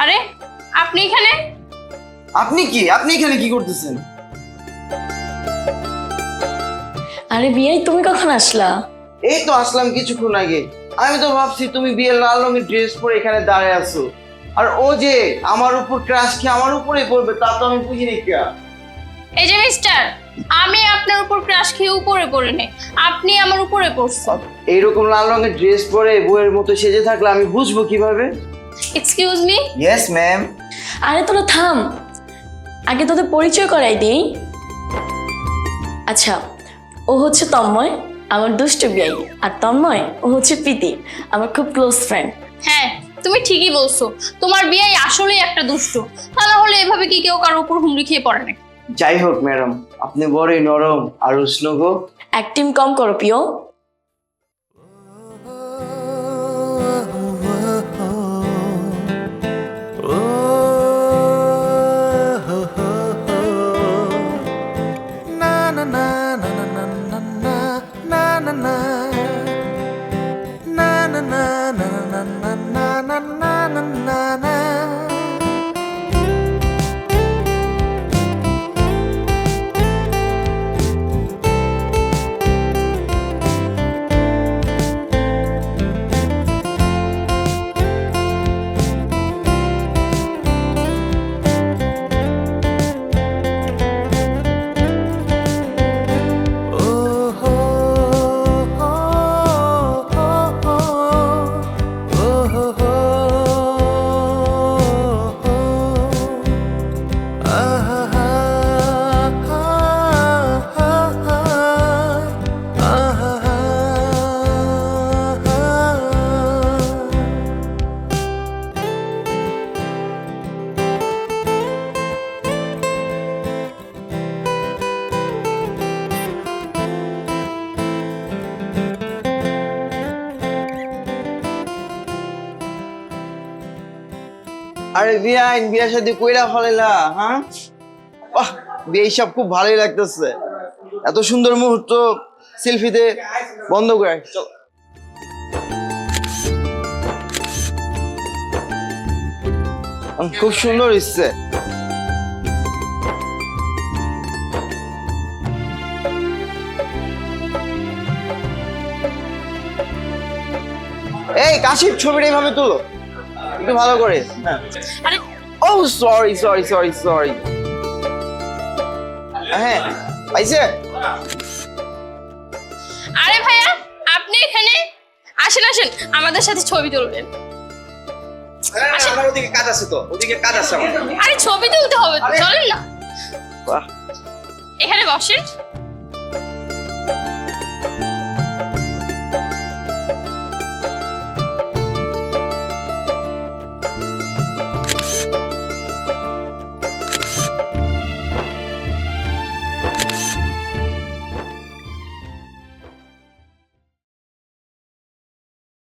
আরে আপনি এখানে? আপনি এখানে কি করতেছেন? আরে বিয়াই তুমি কখন আসলা? এই তো আসলাম কিছুক্ষণ আগে। আমি তো ভাবছি তুমি বিয়ের লাল রঙের ড্রেস পরে এখানে দাঁড়ায় আছো, আর ও যে আমার উপর ক্রাশ খেয়ে আমার উপরেই পড়বে তা তো আমি বুঝিনি। এই যে মিস্টার, আমি আপনার উপর ক্রাশ খেয়ে উপরে পড়ে নেই, আপনি আমার উপরে পড়ছেন। এইরকম লাল রঙের ড্রেস পরে বউয়ের মতো সেজে থাকলে আমি বুঝবো কিভাবে? Excuse me. Yes ma'am. আরে তোরা থাম, আগে তোদের পরিচয় করাই দেই। আচ্ছা, ও হচ্ছে তন্ময়, আমার দুষ্টু বিয়াই। আর তন্ময়, ও হচ্ছে প্রীতি, আমার খুব ক্লোজ ফ্রেন্ড। হ্যাঁ, তুমি ঠিকই বলছো, তোমার বিয়ে আসলেই একটা দুষ্ট। তা না হলে এভাবে কি কেউ কারোর উপর হুমড়ি খেয়ে পড়ে না? যাই হোক ম্যাডাম, আপনি বড়ই নরম আর উষ্ণ গো। অ্যাক্টিং কম করো প্রিয়। আরে বিয়ার সাথে কইরা ফেলাইলা, হ্যাঁ? বাহ, বিয়ে সব খুব ভালোই লাগতেছে। এত সুন্দর মুহূর্ত সেলফিতে বন্ধ করে চল। খুব সুন্দর হচ্ছে। এই কাশির ছবিটা এইভাবে তুলো একটু ভালো করে। হ্যাঁ। আরে ও সরি। হ্যাঁ, পাইছে? আরে ভাইয়া, আপনি এখানে আসেন আসেন, আমাদের সাথে ছবি তুলবেন। আমার ওদিকে কাজ আছে তো, ওদিকে কাজ আছে আমার। আরে ছবি তুলতে হবে তো, চলেন না। বাহ, এখানে বসেন।